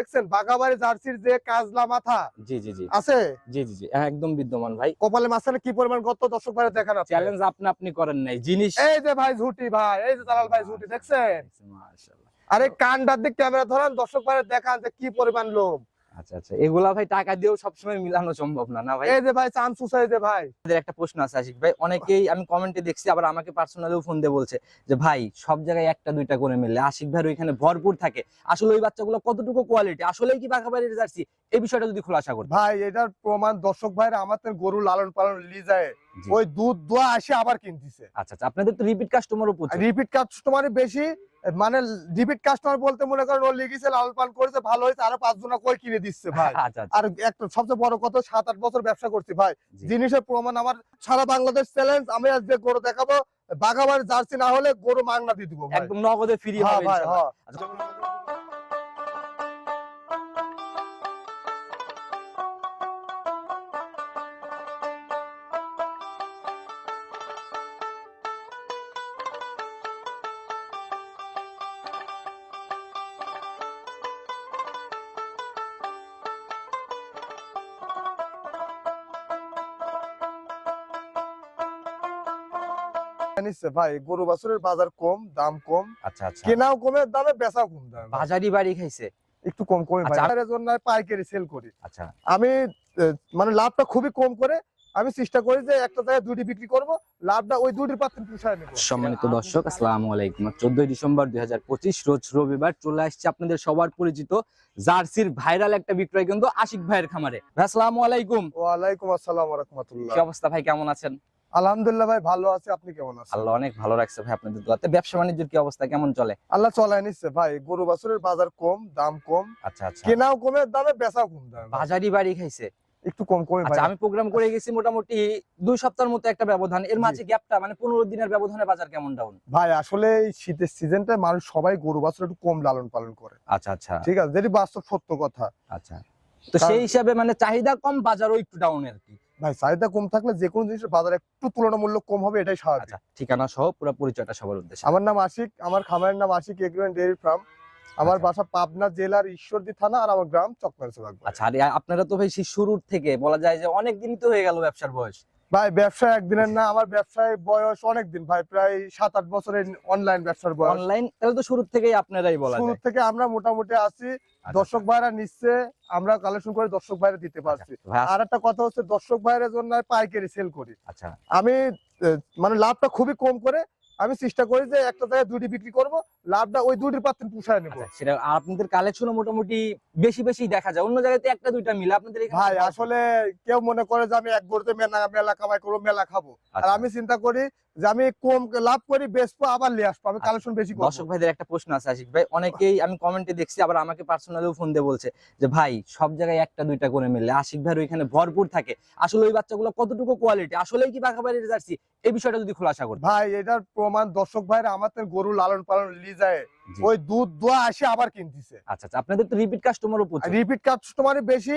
দেখছেন বাঘাবাড়ি জার্সির যে কাজলা মাথা জি জি জি আছে, জি জি জি একদম বিদ্যমান ভাই। কপালে মাঝখানে কি পরিমাণ গর্ত দর্শক ভাই দেখান আপনি। চ্যালেঞ্জ আপনি করেন নাই জিনিস। এই যে ভাই ঝুটি ভাই, এই যে দালাল ভাই ঝুটি দেখছেন। মাশাআল্লাহ। আরে কানটার দিক ক্যামেরা ধরেন, দর্শক ভাই দেখান যে কি পরিমাণ লোক। আচ্ছা আচ্ছা, এগুলা ভাই টাকা দিয়েও সবসময় মিলানো সম্ভব না, না ভাই? এই যে ভাই চান সুসাই যে ভাই। আমাদের একটা প্রশ্ন আছে আশিক ভাই, অনেকেই আমি কমেন্টে দেখছি, আবার আমাকে পার্সোনালিও ফোন দিয়ে বলছে যে ভাই সব জায়গায় একটা দুইটা করে মিললে আশিক ভাইয়ের ওইখানে ভরপুর থাকে, আসলে ওই বাচ্চাগুলো কতটুকু কোয়ালিটি, আসলেই কি বাঘাবাড়ির জার্সি, এই বিষয়টা যদি খোলাসা করতে। ভাই এটার প্রমাণ দর্শক ভাইরা আমাদের গরু লালন পালন লিজায় জি। ওই দুধ দোয়া আসে আবার কিনতেছে। আচ্ছা আচ্ছা, আপনাদের তো রিপিট কাস্টমারও প্রচুর। রিপিট কাস্টমারই বেশি, মানে রিপিট কাস্টমার বলতে মনে করেন ও লিগেছে লালন পালন করেছে ভালো হয়েছে, আরো 5 জনা কই কিনে দিচ্ছে ভাই। আচ্ছা আচ্ছা আর একটা সবচেয়ে বড় কথা 7-8 বছর ব্যবসা করছি ভাই, জি। জিনিসের প্রমাণ আমার সারা বাংলাদেশ চ্যালেঞ্জ। আমি আজকে গরু দেখাবো, বাঘাবাড়ি জার্সি না হলে গরু মাংনা দিয়ে দিব ভাই। একদম নগদে ফ্রি হ্যাঁ হবে ভাই, ইনশাআল্লাহ। হ্যাঁ। আচ্ছা, নিশ্চয় ভাই, গরু বাছুরের বাজার কম, দাম কম, আচ্ছা আচ্ছা, কেনাও কমের দামে বেচাও কম দামে। বাজারি বাড়ি খাইছে। একটু কম কমে ভাই, আচ্ছা। এর জন্য পাইকারি সেল করি আচ্ছা আমি। মানে লাভটা খুবই কম করে আমি চেষ্টা করি যে একটা জায়গায় দুটি বিক্রি করব, লাভটা ওই দুটির পাত্র পুষায় নেব। সম্মানিত দর্শক, আসসালামু আলাইকুম। 14 ডিসেম্বর 2025 রোজ রবিবার চলে আসছে আপনাদের সবার পরিচিত জার্সির ভাইরাল একটা বিক্রয় কেন্দ্র আশিক ভাইয়ের খামারে। ভাই আসসালামু আলাইকুম। ওয়ালাইকুম আসসালাম ওয়া রাহমাতুল্লাহ। কি অবস্থা ভাই, কেমন আছেন? আলহামদুলিল্লাহ ভাই, ভালো আছি, আপনি কেমন আছেন? আল্লাহ অনেক ভালো রাখছে ভাই আপনাদের দোয়াতে। ব্যবসা বাণিজ্যের কি অবস্থা, কেমন চলে? আল্লাহ চলায় নিচ্ছে ভাই, গরু বাছুরের বাজার কম, দাম কম, আচ্ছা আচ্ছা, কেনাও কমের দামে বেচাও কম দামে। বাজারি বাড়ি খাইছে। একটু কম কমে ভাই। আচ্ছা, আমি প্রোগ্রাম করে গেছি মোটামুটি 2 সপ্তাহের মতো একটা ব্যবধান, এর মাঝে গ্যাপটা মানে 15 দিনের ব্যবধানে বাজার কেমন ডাউন? ভাই আসলে এই শীতের সিজনটা মানুষ সবাই গরু বাছুর একটু কম লালন পালন করে। আচ্ছা আচ্ছা ঠিক আছে, যেটি বাস্তব সত্য কথা। আচ্ছা, তো সেই হিসাবে মানে চাহিদা কম, বাজারও একটু ডাউন আর কি। ভাই চাহিদা কম থাকলে যে কোনো জিনিসের বাজার একটু তুলনামূলক কম হবে, এটাই স্বাভাবিক। আচ্ছা, ঠিকানা সহ পুরো পরিচয়টা সবার উদ্দেশ্যে। আমার নাম আশিক, আমার খামারের নাম Ashik agro and dairy farm. আমার আচ্ছা। বাসা পাবনা জেলার ঈশ্বরদী থানা, আর আমার গ্রাম চকমারসবাগ। আচ্ছা, আর আপনারা তো ভাই সেই শুরুর থেকে বলা যায় যে অনেক দিনই তো হয়ে গেল ব্যবসার বয়স। ভাই ব্যবসা একদিনের না, আমার ব্যবসায় বয়স অনেক দিন ভাই, প্রায় 7-8 বছরের অনলাইন ব্যবসার বয়স। অনলাইন তাহলে তো শুরু থেকেই আপনারাই বলা শুরু যায়। থেকে আমরা মোটামুটি আছি, আচ্ছা, দর্শক ভাইরা নিচ্ছে, আমরা কালেকশন করে দর্শক ভাইরা দিতে পারছি। ভাই আর একটা কথা হচ্ছে দর্শক ভাইয়ের জন্য আমি পাইকারি সেল করি। আচ্ছা আমি মানে লাভটা খুবই কম করে আমি চেষ্টা করি যে একটা জায়গায় দুটি বিক্রি করব, লাভটা ওই দুটির পাত্র পুষায় নেব। আচ্ছা, সেটা আপনাদের কালেকশনও মোটামুটি বেশি বেশি দেখা যায়, অন্য জায়গাতে একটা দুইটা মিলে আপনাদের এখানে। ভাই আসলে কেউ মনে করে যে আমি এক গরুতে মেলা মেলা কামাই করবো, মেলা খাবো, আর আচ্ছা। আমি চিন্তা করি যে আমি কম লাভ করি, বেচবো, আবার নিয়ে আসবো, আমি কালেকশন বেশি করবো। দর্শক ভাইদের একটা প্রশ্ন আছে আশিক ভাই, অনেকেই আমি কমেন্টে দেখছি, আবার আমাকে পার্সোনালিও ফোন দিয়ে বলছে যে ভাই সব জায়গায় একটা দুইটা করে মিললে আশিক ভাইয়ের ওইখানে ভরপুর থাকে, আসলে ওই বাচ্চাগুলো কতটুকু কোয়ালিটি, আসলেই কি বাঘাবাড়ির জার্সি, এই বিষয়টা যদি খোলাসা করতে। ভাই এটার প্রমাণ দর্শক ভাইরা আমাদের গরু লালন পালন লিজায় জি। ওই দুধ দোয়া আসে আবার কিনতেছে। আচ্ছা আচ্ছা, আপনাদের তো রিপিট কাস্টমারও প্রচুর। রিপিট কাস্টমারই বেশি,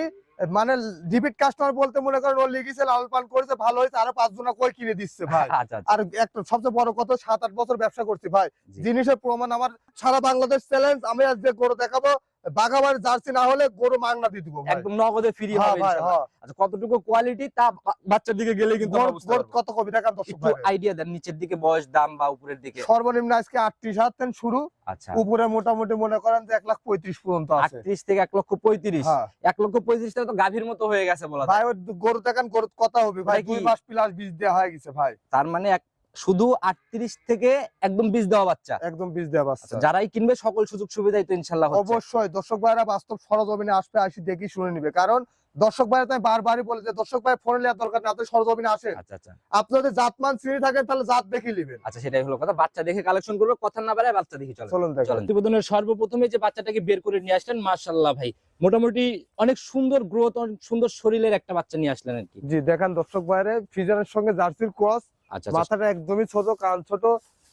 মানে রিপিট কাস্টমার বলতে মনে করেন ও লিগেছে লালন পালন করেছে ভালো হয়েছে, আরো 5 জনা কই কিনে দিচ্ছে ভাই। আচ্ছা আচ্ছা, আর একটা সবচেয়ে বড় কথা 7-8 বছর ব্যবসা করছি ভাই, জি। জিনিসের প্রমাণ আমার সারা বাংলাদেশ চ্যালেঞ্জ। আমি আজকে গরু দেখাবো, বাঘাবাড়ি জার্সি না হলে গরু মাংনা দিয়ে দিব ভাই। একদম নগদে ফ্রি হ্যাঁ হবে ভাই, ইনশাআল্লাহ। হ্যাঁ। আচ্ছা, কতটুকু কোয়ালিটি তা বাচ্চার দিকে গেলে কিন্তু আমরা বুঝতে গরু পারবো। কত কবি টাকা দর্শক একটু ভাই? আইডিয়া দেন, নিচের দিকে বয়স, দাম বা উপরের দিকে। সর্বনিম্ন আজকে 38,000 থেকে শুরু, আচ্ছা, উপরে মোটামুটি মনে করেন যে 1,35,000 পর্যন্ত আছে। 38 থেকে 1,35,000। হ্যাঁ 1,35,000 টাকা তো গাভীর মতো হয়ে গেছে বলা যায়। ভাই, ওই গরু দেখান, গরু কথা হবে ভাই, এটা কি? 2 মাস প্লাস বীজ দেওয়া হয়ে গেছে ভাই। তার মানে শুধু 38 থেকে একদম বীজ দেওয়া বাচ্চা। একদম বীজ দেওয়া আচ্ছা, বাচ্চা। যারাই কিনবে সকল সুযোগ সুবিধাই তো ইনশাআল্লাহ হচ্ছে। অবশ্যই দর্শক ভাইরা বাস্তব সরজমিনে আসবে, আসি দেখি শুনে নিবে, কারণ দর্শক ভাইরা তাই বারবারই বলে যে দর্শক ভাই ফোন নেওয়ার দরকার না, আপনি সরজমিনে আসেন, আচ্ছা আচ্ছা আপনি যদি জাতমান চিনি থাকেন তাহলে জাত দেখে নেবেন। আচ্ছা, সেটাই হলো কথা, বাচ্চা দেখে কালেকশন করবে, কথা না বাড়ায় বাচ্চা দেখি চলে। চলুন দেখেন। চলেন, প্রতিবেদনের সর্বপ্রথমে যে বাচ্চাটাকে বের করে নিয়ে আসলেন, মাশাআল্লাহ ভাই, মোটামুটি অনেক সুন্দর গ্রোথ, অনেক সুন্দর শরীরের একটা বাচ্চা নিয়ে আসলেন আর কি। জি দেখেন দর্শক ভাইরা, ফিজারের সঙ্গে জার্সির ক্রস, আচ্ছা, মাথাটা একদমই ছোট, কান ছোট।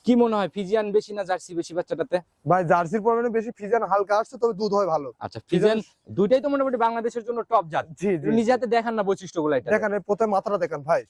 কি মনে হয় ফিজিয়ান বেশি না জার্সি বেশি বাচ্চাটাতে? ভাই জার্সির পরিমাণে বেশি, ফিজান হালকা আসছে, তবে দুধ হয় ভালো। আচ্ছা, ফিজিয়ান দুইটাই তো মোটামুটি বাংলাদেশের জন্য টপ জাত। জি জি, নিজে হাতে দেখান না বৈশিষ্ট্যগুলো এটা। দেখেন এই প্রথমে মাথাটা দেখেন ভাই,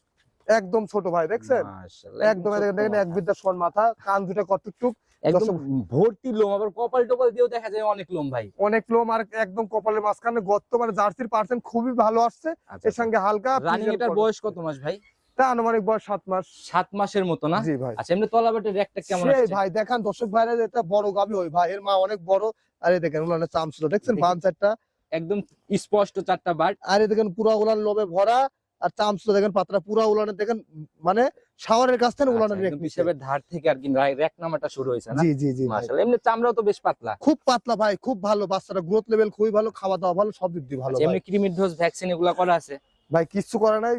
একদম ছোট ভাই, দেখছেন মাশাআল্লাহ একদম দেখেন এক বিদ্যা সমান মাথা, কান দুটো কতটুক একদম ভর্তি লোম, আবার কপাল টপাল দিয়েও দেখা যায় অনেক লোম ভাই। অনেক লোম, আর একদম কপালের মাঝখানে গর্ত, মানে জার্সির পার্সেন্ট খুবই ভালো আসছে। এর সঙ্গে হালকা রানিং এটার বয়স কত মাস ভাই? তা আনুমানিক বয়স 7 মাস। 7 মাসের মতো না? জি ভাই। আচ্ছা, এমনি তলাবাটের রেটটা কেমন সেই আসছে? ভাই দেখান দর্শক ভাইরা, এটা বড় গাবি হয় ভাই, এর মা অনেক বড়। আর এই দেখেন উলানের চামচুল দেখছেন, দেখি। বাম চারটা, একদম স্পষ্ট 4টা বাট। আর এই দেখেন পুরা উলান লোমে ভরা, আর চামচুল দেখেন পাতলা, পুরা উলানে দেখেন মানে শাওয়ারের কাছ থেকে উলানের রেক নিচে। হিসাবের ধার থেকে আর কি রেক নামাটা শুরু হয়েছে না? জি জি জি ভাই। মাশাআল্লাহ, এমনি চামড়াও তো বেশ পাতলা। খুব পাতলা ভাই, খুব ভালো, বাচ্চাটা গ্রোথ লেভেল খুবই ভালো, খাওয়া দাওয়া ভালো, সব দিক দিয়ে ভালো আচ্ছা, ভাই। এমনি ক্রিমির ডোজ ভ্যাকসিন এগুলা করা আছে? ভাই কিচ্ছু করে নাই,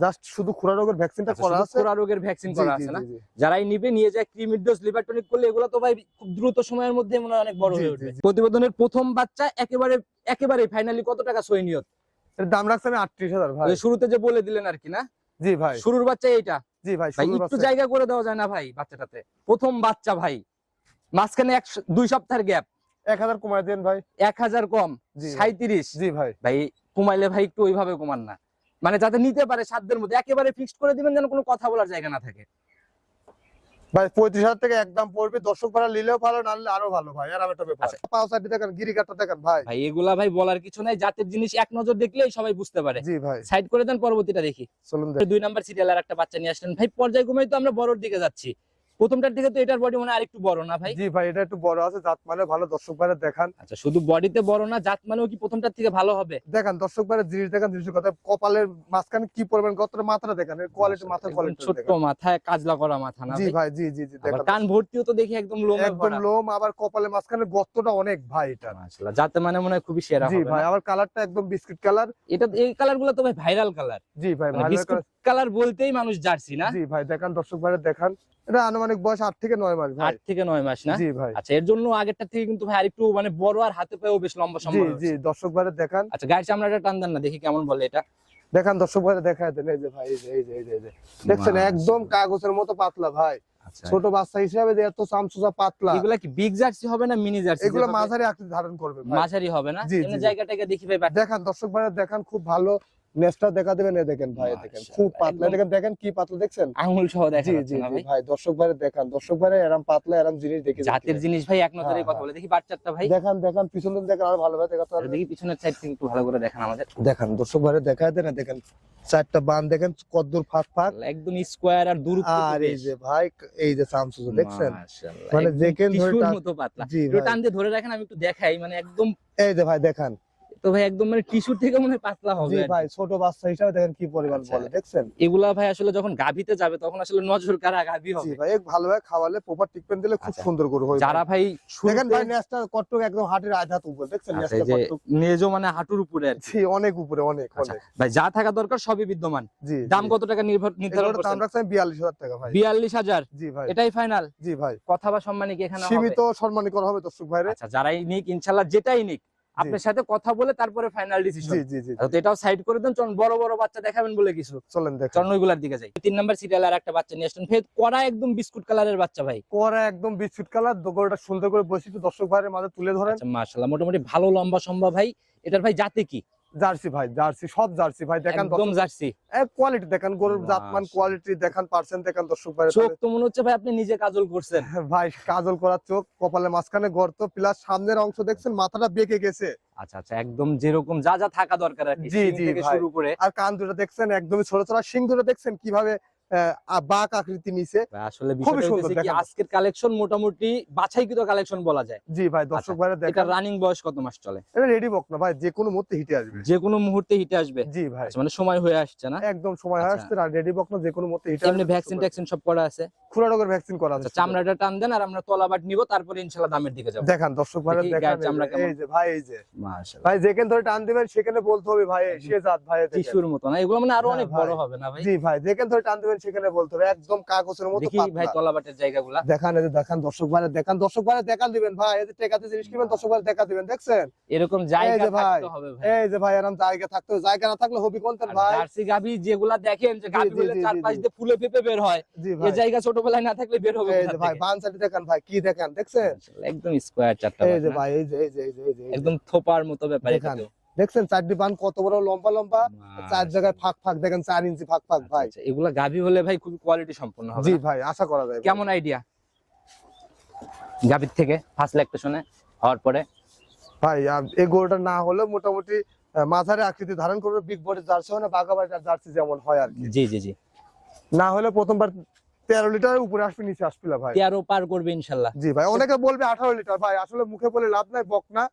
জাস্ট শুধু খুরা রোগের ভ্যাকসিনটা আচ্ছা, করা শুধু আছে। খোরা রোগের ভ্যাকসিন জি করা জি আছে না? জি জি। যারাই নিবে নিয়ে যায় ক্রিমির ডোজ লিভার টনিক করলে এগুলো তো ভাই খুব দ্রুত সময়ের মধ্যে মনে হয় অনেক বড় জি, হয়ে জি, উঠবে। জি। প্রতিবেদনের প্রথম বাচ্চা একেবারে ফাইনালি কত টাকা সই নিয়ত? এর দাম রাখছি আমি 38,000 ভাই। ওই শুরুতে যে বলে দিলেন আর কি না? জি ভাই। শুরুর বাচ্চা এইটা? জি ভাই, ভাই শুরুর একটু বাচ্চা। জায়গা করে দেওয়া যায় না ভাই বাচ্চাটাতে? প্রথম বাচ্চা ভাই, মাঝখানে 2 সপ্তাহের গ্যাপ। 1000 কমায় দেন ভাই। 1000 কম, জি ভাই। 37। জি ভাই। ভাই কমাইলে ভাই একটু ওইভাবে কমান না, মানে যাতে নিতে পারে সাধ্যের মধ্যে, একেবারে ফিক্সড করে দিবেন যেন কোনো কথা বলার জায়গা না থাকে। ভাই 35,000 থেকে একদম পড়বে, দর্শক ভাড়া নিলেও ভালো, না নিলে আরো ভালো ভাই, আর একটা ব্যাপার। আচ্ছা। পাও সাইডে দেখেন, গিরিকাটা দেখেন ভাই। ভাই এগুলা ভাই বলার কিছু নাই, জাতের জিনিস এক নজর দেখলেই সবাই বুঝতে পারে। জি ভাই। সাইড করে দেন, পরবর্তীটা দেখি। চলুন দেখ। 2 নাম্বার সিরিয়াল আর একটা বাচ্চা নিয়ে আসলেন ভাই, পর্যায়ক্রমে তো আমরা বড়র দিকে যাচ্ছি। প্রথমটার থেকে তো এটার বডি মনে হয় আরেকটু বড় না ভাই? জি ভাই, এটা একটু বড় আছে, জাত মানে ভালো, দর্শক ভাইরা দেখান। আচ্ছা, শুধু বডিতে বড় না, জাত মানেও কি প্রথমটার থেকে ভালো হবে? দেখান দর্শক ভাইরা, জিনিস দেখান, জিনিসের কথা, কপালের মাঝখানে কি পরিমাণ গতটা, মাথাটা দেখেন, এর কোয়ালিটি, মাথার একদম কোয়ালিটি ছোট্ট দেখেন। মাথায় কাজলা করা মাথা না জি ভাই? ভাই, জি জি জি আবার দেখেন। কান ভর্তিও তো দেখি একদম লোমে একদম ভরা। লোম, আবার কপালের মাঝখানে গর্তটা অনেক ভাই এটা। মাশাআল্লাহ, জাতে মানে মনে হয় খুবই সেরা জি হবে ভাই, না? আবার কালারটা একদম বিস্কিট কালার। এটা এই কালারগুলো তো ভাই ভাইরাল কালার। জি ভাই, মানে ভালো বিস্কুট কালার বলতেই মানুষ জার্সি না? জি ভাই, দেখান দর্শক ভাইরা দেখান। এটা আনুমানিক বয়স 8 থেকে 9 মাস ভাই। 8 থেকে 9 মাস না? জি ভাই। আচ্ছা, এর জন্য আগেরটা থেকে কিন্তু ভাই আরেকটু মানে বড়, আর হাতে পায়েও বেশ লম্বা জি সম্ভব জি, হচ্ছে। দর্শক ভাইরা দেখান। আচ্ছা, গায়ের চামড়াটা টান দেন না দেখি কেমন বলে এটা। দেখান দর্শক ভাইরা দেখায় দেন, এই যে ভাই, এই যে এই যে এই যে এই যে। দেখছেন একদম কাগজের মতো পাতলা ভাই, আচ্ছা, ছোট বাচ্চা হিসাবে যে এত চামচুচা পাতলা। এগুলা কি বিগ জার্সি হবে না মিনি জার্সি? এগুলো মাঝারি আকৃতি ধারণ করবে ভাই। মাঝারি হবে না? জি, এমনি জি। জায়গাটাকে দেখি ভাই বাট- দেখান দর্শক ভাইরা দেখান, খুব ভালো নেস্টটা দেখা দিবেন, এই দেখেন ভাই, দেখেন খুব পাতলা, একদম- দেখেন দেখেন কি পাতলা, দেখছেন? আঙুল সহ দেখা জি যাচ্ছে জি না জি ভাই? ভাই, দর্শক ভাইরা দেখান, দর্শক ভাইরা এরকম পাতলা, এরকম জিনিস দেখে জাতের জিনিস ভাই এক নজরে হ্যাঁ, কথা বলে দেখি বাচ্চাটা ভাই। দেখান দেখান, পিছনে দেখেন আরো ভালো ভাবে দেখাতে আর পারবেন। দেখি পিছনের সাইড থেকে একটু ভালো করে দেখান আমাদের। দেখান দর্শক ভাইরা দেখায় দেন, দেখেন চারটা বান দেখেন, কদ্দুর ফাঁক ফাঁক, একদম স্কোয়ার আর দূরত্ব তো আর এই বেশ। যে ভাই, এই যে চামচুচা দেখছেন, মাশাআল্লাহ, মানে একদম যেখানে ধরে টিস্যুর টান- মতো পাতলা। জি একটু ভাই। টান দিয়ে ধরে রাখেন, আমি একটু দেখাই, মানে একদম এই যে ভাই দেখান। তো ভাই একদম মানে টিস্যুর থেকে মনে হয় পাতলা হবে জি আর কি। ভাই, ছোট বাচ্চা হিসাবে দেখেন কি পরিমাণ আচ্ছা। বলে, দেখছেন? এগুলা ভাই আসলে যখন গাভীতে যাবে তখন আসলে নজর কারা গাভী জি হবে। ভাই, এক ভালোভাবে খাওয়ালে, প্রপার ট্রিটমেন্ট দিলে খুব আচ্ছা। সুন্দর করে হয়। যারা ভাই দেখেন শুরুতে- ভাই, নেসটা কট্টক একদম হাটের আধা উপরে, দেখছেন আচ্ছা, নেসটা এই যে কট্টক। নেজো মানে হাঁটুর উপরে আর কি। জি, অনেক উপরে, অনেক আচ্ছা, অনেক। ভাই যা থাকা দরকার সবই বিদ্যমান। জি, দাম জি। কত টাকা নির্ধারণ এগুলোর দাম করছেন? রাখছেন 42,000 টাকা ভাই। 42,000? জি ভাই। এটাই ফাইনাল? জি ভাই, কথা বা সম্মানী কি এখানে হবে? সীমিত সম্মানী করা হবে দর্শক ভাইরে। আচ্ছা, যারাই নিক ইনশাআল্লাহ, যেটাই নিক আপনার সাথে কথা বলে তারপরে ফাইনাল ডিসিশন। জি জি জি, তো এটাও সাইড করে দেন, চলুন বড় বড় বাচ্চা দেখাবেন বলে কিছু, চলেন দেখেন। চলুন ওইগুলার দিকে যাই। 3 নাম্বার সিরিয়াল আর একটা বাচ্চা নিয়ে আসলেন, ফের কড়া একদম বিস্কুট কালারের বাচ্চা ভাই। পরে একদম বিস্কুট কালার, দোগলটা সুন্দর করে বসিয়ে দর্শক ভাইয়ের মাঝে তুলে ধরেন। আচ্ছা, মাশাআল্লাহ, মোটামুটি ভালো লম্বা সম্ভব ভাই। এটার ভাই জাতে কি? জার্সি ভাই, জার্সি, সব জার্সি ভাই, দেখেন একদম জার্সি। কোয়ালিটি দেখেন, গরুর জাতমান কোয়ালিটি দেখান, পার্সেন্ট দেখান দর্শক ভাইরে। চোখ তো মনে হচ্ছে ভাই আপনি নিজে কাজল করছেন। ভাই কাজল করা চোখ, কপালের মাঝখানে গর্ত, প্লাস সামনের অংশ দেখছেন মাথাটা বেঁকে গেছে, আচ্ছা আচ্ছা, একদম যেরকম যা যা থাকা দরকার আর কি, জি, শিং জি থেকে ভাই। শুরু করে। আর কান দুটো দেখছেন একদমই ছোট ছোট, শিং দুটো দেখছেন কিভাবে বাঁক আকৃতি নিচে। ভাই আসলে খুবই বিষয়টা সুন্দর, হচ্ছে কি, দেখেন। আজকের কালেকশন মোটামুটি বাছাইকৃত কালেকশন বলা যায়। জি ভাই, দর্শক আচ্ছা, ভাইরা এটা দেখেন। রানিং বয়স কত মাস চলে? এটা রেডি বক না ভাই, যে কোনো মুহূর্তে হিটে আসবে। যে কোনো মুহূর্তে হিটে আসবে? জি ভাই, আচ্ছা, মানে সময় হয়ে আসছে না? একদম সময় আচ্ছা। আসছে, আর রেডি বক না, যে কোনো মুহূর্তে হিটে এমনি আসবে। ভ্যাকসিন ট্যাকসিন সব করা আছে? খুরা রোগের ভ্যাকসিন করা আছে। আচ্ছা, চামড়াটা টান দেন আর আমরা তলাবাট নিব, তারপরে ইনশাআল্লাহ দামের দিকে যাব। দেখান দর্শক ভাইরা দেখি দেখেন, গায়ের চামড়া কেমন। এই যে ভাই, এই যে মাশাআল্লাহ, ভাই, যেখানে ধরে টান দিবেন সেখানে বলতে হবে ভাই সে জাত ভাই, দেখেন। টিস্যুর মতো না? এগুলো মানে আরো হ্যাঁ অনেক ভাই। বড় হবে না ভাই? জি ভাই, যেখানে ধরে টান দিবেন সেখানে বলতে হবে, একদম কাগজের মতো দেখি ভাই পাতলা। তলাবাটের জায়গাগুলা। দেখান, এই যে দেখান দর্শক ভাইরা দেখান, দর্শক ভাইরা দেখা দিবেন ভাই, এই যে টেকাতে জিনিস কিনবেন দর্শক ভাইরা দেখা দিবেন, দেখছেন? এরকম এই জায়গা যে ভাই, থাকতে হবে ভাই। এই যে ভাই, এরকম জায়গা থাকতে হবে, জায়গা না থাকলে হবি কোনতেন আর ভাই। জার্সি গাভী যেগুলা দেখেন যে জি, গাভী জি, বলে জি, চারপাশ জি। দিয়ে ফুলে ফেপে বের হয়, জি এই ভাই, জায়গা ছোটবেলায় না থাকলে বের হবে এই যে কোথা ভাই, থেকে? বাম সাইডে দেখেন ভাই, কি দেখেন, দেখছেন? মাশাআল্লাহ, একদম স্কয়ার চারটা এই বাট যে না? ভাই, এই যে এই যে এই যে এই যে, একদম থোপার মতো ব্যাপার এটা দেখান। তো। দেখছেন চারটি বান কত বড় লম্বা লম্বা, চার জায়গায় ফাঁক ফাঁক দেখেন 4 ইঞ্চি ফাঁক ফাঁক ভাই। আচ্ছা, এগুলা গাভী হলে ভাই খুব কোয়ালিটি সম্পন্ন হবে জি না? ভাই আশা করা যায়। কেমন আইডিয়া গাভীর থেকে ফার্স্ট ল্যাকটেশনে হওয়ার পরে? ভাই এই গরুটা না হলে মোটামুটি মাঝারি আকৃতি ধারণ করবে, বিগ বডি জার্সি মানে বাঘাবাড়ি জার্সি যেমন হয় আর কি। জি জি জি। না হলে প্রথমবার 13 লিটারের উপরে আসবে, নিচে আসবে না ভাই। 13 পার করবে ইনশাআল্লাহ। জি ভাই, অনেকে বলবে 18 লিটার, ভাই আসলে মুখে বলে লাভ নাই, বক না,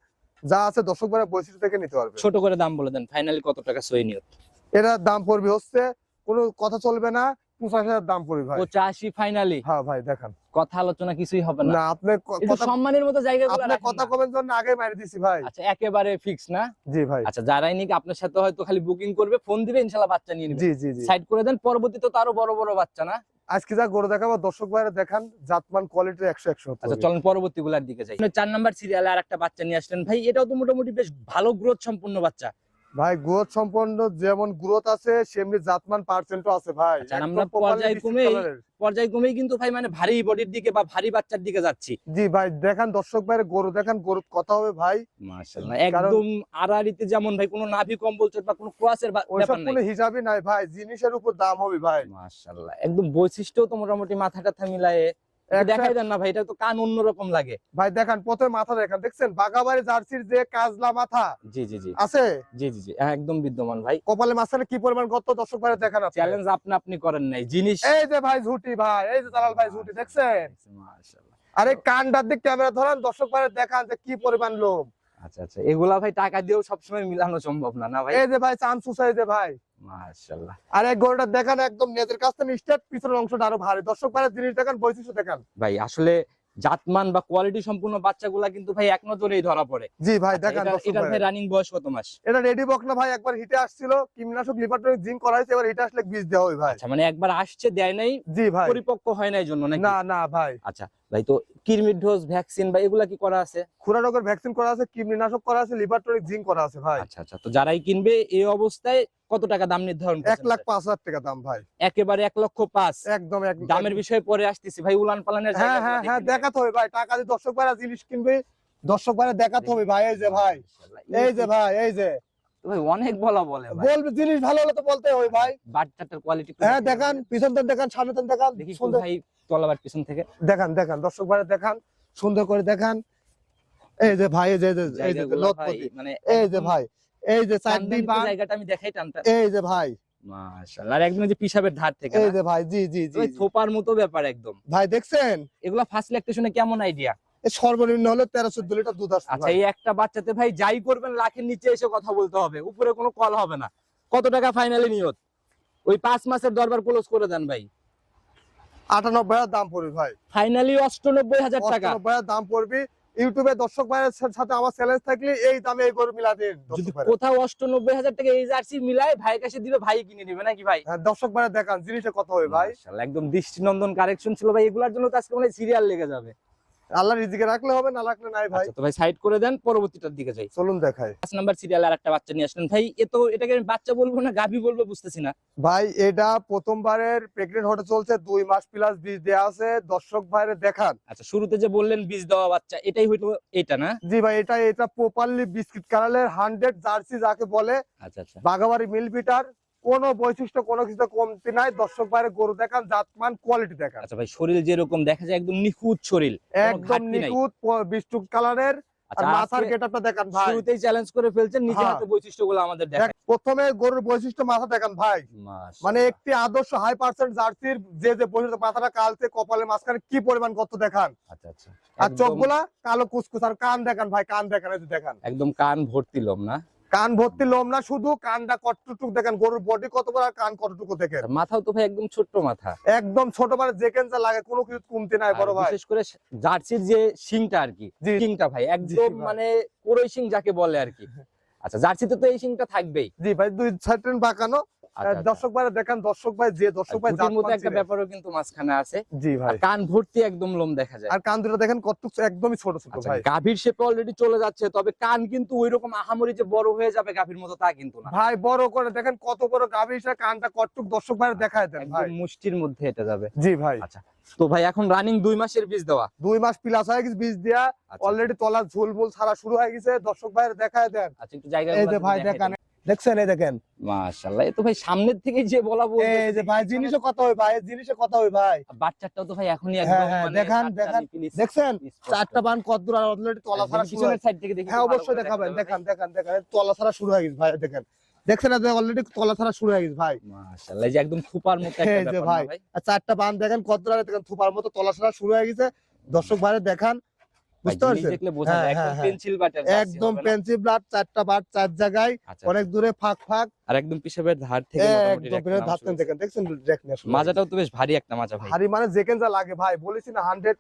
যা আছে দর্শক ভাইরা বৈশিষ্ট্য থেকে নিতে পারবে। ছোট করে দাম বলে দেন, ফাইনালি কত টাকা সই নিয়ত? এটার দাম পড়বে হচ্ছে কোনো কথা চলবে না, 85,000 দাম পড়বে ভাই। 85 ফাইনালি? হ্যাঁ ভাই দেখান, কথা আলোচনা কিছুই হবে না? না আপনি একটু কথা, সম্মানের মতো জায়গাগুলো আপনি রাখেন কথা না। কমেন জন্য আগে মারি দিছি ভাই। আচ্ছা, একেবারে ফিক্স না? জি ভাই। আচ্ছা, যারাই নিক আপনার সাথে হয়তো খালি বুকিং করবে, ফোন দিবে, ইনশাআল্লাহ বাচ্চা নিয়ে নেবে। জি জি জি। সাইড করে দেন, পরবর্তীতে তো আরো বড় বড় বাচ্চা না? আজকে যা গরু দেখাবো দর্শক ভাইরা দেখান, জাতমান কোয়ালিটি 100 আচ্ছা চলেন পরবর্তী গুলার দিকে যাই। 4 নাম্বার সিরিয়ালে আরেকটা বাচ্চা নিয়ে আসলেন ভাই, এটাও তো মোটামুটি বেশ ভালো গ্রোথ সম্পন্ন বাচ্চা। ভাই গ্রোথ সম্পন্ন, যেমন গ্রোথ আছে সেমনি জাতমান পার্সেন্টও আছে ভাই। আচ্ছা, আমরা পর্যায়ক্রমেই কিন্তু ভাই মানে ভারী বডির দিকে বা ভারী বাচ্চার দিকে যাচ্ছি। জি ভাই দেখান, দর্শক ভাইরা গরু দেখান, গরুর কথা হবে ভাই মাশাআল্লাহ, একদম আড়াআড়িতে যেমন ভাই কোনো নাভি কম্বল চোট বা কোনো ক্রসের ওইসব ব্যাপার নাই। কোনো হিসাবই নাই ভাই, জিনিসের উপর দাম হবে ভাই। মাশাআল্লাহ, একদম বৈশিষ্ট্য তো মোটামুটি মাথা টাথা মিলায়ে দেখাই দেন না ভাই, এটা তো কান অন্যরকম লাগে ভাই। দেখান প্রথমে মাথা দেখান, দেখছেন বাঘাবাড়ি জার্সির যে কাজলা মাথা জি জি জি আছে, জি জি জি, একদম বিদ্যমান ভাই। কপালে মাঝখানে কি পরিমাণ গর্ত দর্শক ভাইরা দেখান। চ্যালেঞ্জ আপনি করেন নাই জিনিস। এই যে ভাই ঝুটি ভাই, এই যে দালাল ভাই ঝুটি দেখছেন, মাশাআল্লাহ। আরে কানটার দিক ক্যামেরা ধরান, দর্শক ভাইরা দেখান যে কি পরিমাণ লোম। আচ্ছা আচ্ছা, এগুলা ভাই টাকা দিয়েও সবসময় মিলানো সম্ভব না, না ভাই? এই যে ভাই চান সুসাই যে ভাই, মাশাআল্লাহ। আর এক গরুটা দেখান একদম নেজের কাছ থেকে স্ট্রেট, পিছনের অংশটা আরো ভারী। দর্শক ভাইরা জিনিস দেখান, বৈশিষ্ট্য দেখান ভাই আসলে জাতমান বা কোয়ালিটি সম্পূর্ণ বাচ্চাগুলা কিন্তু ভাই এক নজরেই ধরা পড়ে। জি ভাই আচ্ছা, দেখান দর্শক এটার ভাই ভাইরা। রানিং বয়স কত মাস? এটা রেডি বক না ভাই, একবার হিটে আসছিল, কীটনাশক লিভারটনিক জিঙ্ক করা হয়েছে, এবার হিটে আসলে বীজ দেওয়া হয় ভাই। আচ্ছা, মানে একবার আসছে দেয় নাই, জি ভাই, পরিপক্ক হয় নাই জন্য নাকি? না না ভাই। আচ্ছা ভাই, তো কৃমির ডোজ ভ্যাকসিন বা এগুলা কি করা আছে? খুরা রোগের ভ্যাকসিন করা আছে, কীটনাশক করা আছে, লিভারটনিক জিঙ্ক করা আছে ভাই। আচ্ছা আচ্ছা, তো যারাই কিনবে এই অবস্থায় কত টাকা দাম নির্ধারণ করছেন? 1,05,000 টাকা দাম ভাই, একেবারে 1,05,000? একদম দামের বিষয়ে পরে আসতেছি ভাই, উলান পালানের হ্যাঁ হ্যাঁ হ্যাঁ দেখাতে হবে ভাই, টাকা দিয়ে দর্শক ভাইরা জিনিস কিনবে, দর্শক ভাইরা দেখাতে হবে ভাই। এই যে ভাই, এই যে ভাই, এই যে ভাই অনেক বলা বলে ভাই, বলবে জিনিস ভালো হলে তো বলতে হবে ভাই। বাচ্চাটার কোয়ালিটি হ্যাঁ দেখান, পিছন থেকে দেখান, সামনে থেকে দেখান, দেখি সুন্দর ভাই, তলাবার পিছন থেকে দেখান, দেখান দর্শক ভাইরা দেখান, সুন্দর করে দেখান। এই যে ভাই, এই যে জায়গাগুলো ভাই, লটপতি, মানে এই যে ভাই, এই যে চারটি চান্দানিতে বান, জায়গাটা আমি দেখাই টানটা। এই যে ভাই, মাশাআল্লাহ, আর একদম যে পিশাবের ধার থেকে এই না? যে ভাই, জি জি জি ওই জি। থোপার মতো ব্যাপার একদম। ভাই দেখছেন, এগুলা ফার্স্ট ল্যাকটেশনে কেমন আইডিয়া? এ সর্বনিম্ন হলে 13-14 লিটার দুধ আসছে আচ্ছা, ভাই। এই একটা বাচ্চাতে ভাই যাই করবেন লাখের নিচে এসে কথা বলতে হবে, উপরে কোনো কল হবে না। কত টাকা ফাইনালি নিয়ত? ওই 5 মাসের দরবার ক্লোজ করে দেন ভাই। 98,000 দাম পড়বে ভাই, ফাইনালি 98,000 টাকা। 98,000 দাম পড়বে। ইউটিউবে দর্শক ভাইয়ের সাথে আমার চ্যালেঞ্জ থাকলে এই দামে এই গরু মিলা দেন যদি দর্শক ভাইরা। কোথাও 98,000 টাকা এই জার্সি মিলায় ভাই কাছে দিবে, ভাই কিনে নেবে নাকি ভাই? হ্যাঁ, দর্শক ভাইরা দেখান জিনিসটা কত হবে ভাই। মাশাআল্লাহ, একদম দৃষ্টিনন্দন কালেকশন ছিল ভাই, এগুলার জন্য তো আজকে মানে সিরিয়াল লেগে যাবে। আল্লাহ রিজিকে রাখলে হবে, না রাখলে নাই ভাই। আচ্ছা, তো ভাই সাইড করে দেন, পরবর্তীটার দিকে যাই। চলুন দেখাই 5 নাম্বার সিরিয়ালে আরেকটা বাচ্চা নিয়ে আসলেন ভাই, এটাকে আমি বাচ্চা বলবো না গাভী বলবো বুঝতেছি না। ভাই। এটা প্রথমবারের প্রেগনেন্ট হতে চলছে, 2 মাস প্লাস বীজ দেয়া আছে, দর্শক ভাইরা দেখান। আচ্ছা, শুরুতে যে বললেন বীজ দেওয়া বাচ্চা, এটাই হইলো এটা না? জি ভাই, এটা প্রপারলি বিস্কিট কালারের 100 জার্সি যাকে বলে, আচ্ছা আচ্ছা, বাগাবাড়ি মিল বিটার, কোনো বৈশিষ্ট্য কোনো কিছু কমতি নাই। দর্শক ভাইরা গরু দেখান, জাতমান কোয়ালিটি দেখান। আচ্ছা ভাই, শরীর যেরকম দেখা যায় একদম নিখুঁত শরীর, কোনো একদম ঘাটতি নাই। নিখুঁত বিস্কুট কালারের। আর আচ্ছা, মাথার আজকে গেটআপটা দেখান ভাই, শুরুতেই চ্যালেঞ্জ করে ফেলছেন, নিজে হ্যাঁ। হাতে বৈশিষ্ট্যগুলো আমাদের দেখায়। প্রথমে গরুর বৈশিষ্ট্য মাথা দেখান ভাই, মাশাআল্লাহ। মানে একটি আদর্শ হাই পার্সেন্ট জার্সির যে যে বৈশিষ্ট্য, মাথাটা কালচে, কপালের মাঝখানে কি পরিমাণ গর্ত দেখান, আচ্ছা আচ্ছা, আর একদম- চোখগুলা কালো কুচকুচ, আর কান দেখান ভাই, কান দেখান, এই যে দেখান একদম কান ভর্তি লোম না? কান ভর্তি লোম না, শুধু কানটা কতটুকু দেখেন, গরুর বডি কত বড় আর কান কতটুকু দেখেন। মাথাও তো ভাই একদম ছোট্ট মাথা, একদম ছোট, মানে যেখান যা লাগে কোনো কিছু কমতি নাই বড় আর ভাই। বিশেষ করে জার্সির যে শিংটা আর কি, জি। শিংটা ভাই একদম ভাই। মানে কোরই শিং যাকে বলে আর কি। আচ্ছা, জার্সিতে তো এই শিংটা থাকবেই। জি ভাই, 2 সাইড বাঁকানো। আচ্ছা, আচ্ছা। দর্শক ভাই দেখান, দর্শক ভাই যে দর্শক ভাই ঝুঁটির মতো জাতমান একটা চিনে। ব্যাপারও কিন্তু মাঝখানে আছে। জি ভাই, আর কান ভর্তি একদম লোম দেখা যায়। আর কান দুটো দেখেন কতটুকু একদমই ছোট ছোট আচ্ছা, ভাই। গাভীর শেপে অলরেডি চলে যাচ্ছে, তবে কান কিন্তু ওইরকম আহামরি যে বড় হয়ে যাবে গাভীর মতো তা কিন্তু না। ভাই বড় করে দেখেন কত বড় গাভী, কানটা কতটুকু দর্শক ভাই দেখায় দেন ভাই। একদম মুষ্টির মধ্যে এটা যাবে। জি ভাই। আচ্ছা, তো ভাই এখন রানিং 2 মাসের বীজ দেওয়া, 2 মাস প্লাস হয়ে গেছে বীজ দেয়া, আচ্ছা অলরেডি তলা ঝোল বোল ছাড়া শুরু হয়ে গেছে। দর্শক ভাইয়ের দেখায় দেন, আচ্ছা একটু জায়গা এই যে ভাই দেখেন, দেখছেন এই দেখেন মাশাআল্লাহ। এই তো ভাই সামনের থেকে যে বলা বলতে এই যে ভাই জিনিসে কথা হয় ভাই, জিনিসে কথা হয় ভাই। বাচ্চাটাও তো ভাই এখনই হ্যাঁ, একদম হ্যাঁ, মানে দেখান, টাটকা দেখান, নিপিলিস, দেখছেন স্পষ্ট। চারটা বান কদ্দুর অলরেডি তলা ছাড়া শুরু পিছনের হয়ে, সাইড থেকে দেখি হ্যাঁ একটু ভালো অবশ্যই করে দেখাবেন, দেখাতে দেখান হবে। দেখান দেখান তলা ছাড়া শুরু হয়ে গেছে ভাই, দেখেন দেখছেন অলরেডি তলা ছাড়া শুরু হয়ে গেছে ভাই। মাশাআল্লাহ, এই যে একদম থুপার মতো একটা এই যে ব্যাপার ভাই, না ভাই। আর চারটা বান দেখেন কদ্দুর দেখেন থুপার মতো তলা ছাড়া শুরু হয়ে গেছে। দর্শক ভাইরে দেখান, ভাই বুঝতে জিনিস পারছেন? দেখলে বোঝা যায় হ্যাঁ, একদম হ্যাঁ, হ্যাঁ। পেন্সিল বাটার একদম পেন্সিল ব্লাড, চারটা বাট চার জায়গায়, আচ্ছা অনেক দূরে ফাঁক ফাঁক, আর একদম পিছনের ধার থেকে মোটামুটি একদম একটা বেরোয় নাম ধাপতেন শুরু দেখেন, দেখছেন দেখেন আসলে। মাজাটাও তো বেশ ভারী একটা মাজা ভাই। হাড়ি মানে যেখান যা লাগে ভাই, বলেছি না 100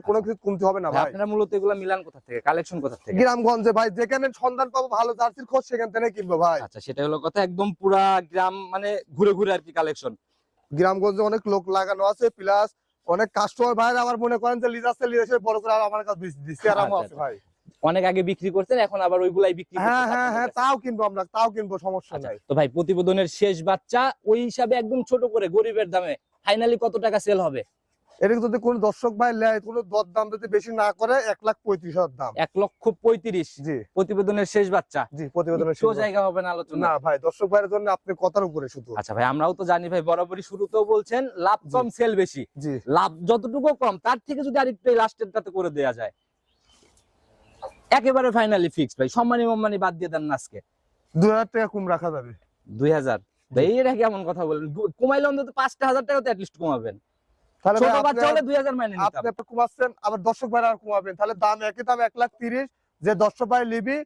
কোনো কিছু কমতে হবে না ভাই ভাই। আপনারা মূলত এগুলা মিলান কোথা থেকে, কালেকশন কোথা থেকে? গ্রামগঞ্জে ভাই যেখানে সন্ধান পাবো ভালো জার্সির খোঁজ সেখান থেকে কিনবো ভাই। আচ্ছা সেটা হলো কথা, একদম পুরা গ্রাম মানে ঘুরে ঘুরে আর কি কালেকশন। গ্রামগঞ্জে অনেক লোক লাগানো আছে, প্লাস অনেক কাস্টমার ভাই আবার মনে করেন যে লিজাসে লিজাসে বড় করে আর আমার কাছে দিচ্ছি আর আমার আছে ভাই। অনেক আগে বিক্রি করতেন, এখন আবার ওইগুলাই বিক্রি হ্যাঁ করতেছেন হ্যাঁ আপনাদের হ্যাঁ, কাছে। তাও কিনবো আমরা, তাও কিনবো, সমস্যা আচ্ছা, নাই। তো ভাই প্রতিবেদনের শেষ বাচ্চা ওই হিসাবে একদম ছোট করে গরিবের দামে ফাইনালি কত টাকা সেল হবে? এদিকে যদি কোনো দর্শক ভাই নেয়, কোনো দর দাম যদি বেশি না করে 1,35,000 দাম। 1,35,000 জি প্রতিবেদনের শেষ বাচ্চা। জি, প্রতিবেদনের একটুও শেষ জায়গা হবে না আলোচনা? না ভাই, দর্শক ভাইয়ের জন্য আপনি কথার উপরে শুধু। আচ্ছা ভাই, আমরাও তো জানি ভাই, বরাবরই শুরুতেও বলছেন লাভ জি। কম সেল বেশি। জি, লাভ যতটুকু কম তার থেকে যদি আরেকটু লাস্টেরটাতে করে দেয়া যায়, একেবারে ফাইনালি ফিক্স ভাই, সম্মানী মম্মানি বাদ দিয়ে দেন না আজকে। 2,000 টাকা কম রাখা যাবে। 2,000 ভাই, এটা কেমন কথা বলেন? কমাইলে অন্তত 5,000 টাকা তো অ্যাটলিস্ট কমাবেন। তাহলে ছোট ভাই বাচ্চা আপনি হলে 2,000 মাইনে নিতাম। আপনি একটু কমাচ্ছেন, আবার দর্শক ভাইরা আর কমাবেন, তাহলে দাম একই দাম 1,30,000। যে দর্শক ভাই লিবি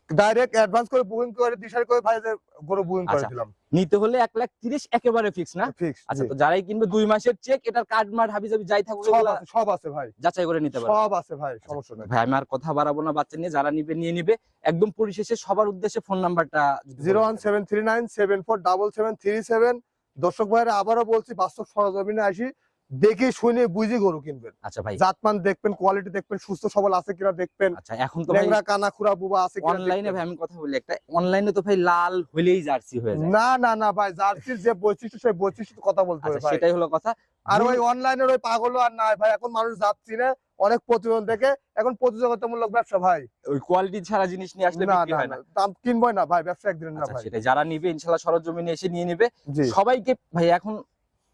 ডাইরেক্ট অ্যাডভান্স করে বুকিং করে দিশারি করে ভাই যে গরু বুকিং করে আচ্ছা, দিলাম, নিতে হলে 1,30,000 একেবারে ফিক্স না? ফিক্স। আচ্ছা, তো যারাই কিনবে 2 মাসের চেক, এটার কার্ড মার্ড হাবিজাবি যাই থাকুক সব এগুলা আছে, সব আছে ভাই, যাচাই করে নিতে পারবে। সব আছে ভাই, সমস্যা নাই। ভাই আমি আর কথা বাড়াবো না, বাচ্চা নিয়ে যারা নিবে নিয়ে নিবে। একদম পরিশেষে সবার উদ্দেশ্যে ফোন নাম্বারটা যদি বলেন। 01739747437। দর্শক ভাইরা আবারও বলছি, বাস্তব সরজমিনে আসি, দেখে শুনে বুঝে গরু কিনবেন। আচ্ছা ভাই, জাতমান দেখবেন, কোয়ালিটি দেখবেন, সুস্থ সবল আছে কিনা দেখবেন, আচ্ছা এখন তো ভাই ল্যাংড়া কানা খুরা বুবা আছে কিনা অনলাইনে দেখবেন। ভাই আমি কথা বলি একটা, অনলাইনে তো ভাই লাল হইলেই জার্সি হয়ে যায়। না না না ভাই, জার্সির যে বৈশিষ্ট্য সেই বৈশিষ্ট্য কথা বলতে হবে আচ্ছা ভাই। সেটাই হলো কথা। আর ওই অনলাইনের ওই পাগল আর নাই ভাই, এখন মানুষ যাচ্ছি না অনেক প্রতিবেদন দেখে, এখন প্রতিযোগিতামূলক ব্যবসা ভাই। ওই কোয়ালিটি ছাড়া জিনিস নিয়ে আসলে না বিক্রি না হয় না, না। দাম কিনবই না ভাই, ব্যবসা একদিন না আচ্ছা ভাই। সেটাই, যারা নিবে ইনশাআল্লাহ সরজমিনে এসে নিয়ে নিবে। জি সবাইকে ভাই এখন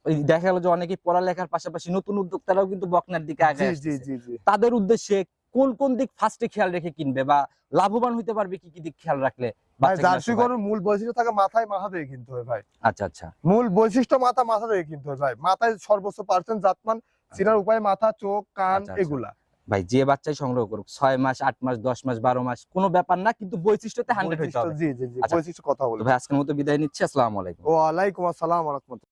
ওই দেখা গেল যে অনেকেই পড়ালেখার পাশাপাশি নতুন উদ্যোক্তারাও কিন্তু বকনার দিকে আগে জি জি আসতেছে। জি জি। তাদের উদ্দেশ্যে কোন কোন দিক ফার্স্টে খেয়াল রেখে কিনবে বা লাভবান হইতে পারবে কি কি দিক খেয়াল রাখলে ভাই বাচ্চা কেনার জার্সি সময়? গরুর মূল বৈশিষ্ট্য থাকে মাথা দিয়ে কিনতে হয় ভাই। আচ্ছা আচ্ছা, মূল বৈশিষ্ট্য মাথা দিয়ে কিনতে হয় ভাই। মাথায় সর্বোচ্চ পার্সেন্ট জাতমান চিনার উপায় মাথা, চোখ, কান, আচ্ছা, আচ্ছা। এগুলা। ভাই যে বাচ্চাই সংগ্রহ করুক 6 মাস 8 মাস 10 মাস 12 মাস কোনো ব্যাপার না, কিন্তু বৈশিষ্ট্যতে 100 হইতে বৈশিষ্ট্য, হবে। জি জি জি, আচ্ছা। বৈশিষ্ট্য কথা তো বলবো। ভাই আজকের মতো বিদায় নিচ্ছি, আসসালামু আলাইকুম। ওয়ালাইকুম আসসালাম ওয়া রাহমাতুল্লাহ।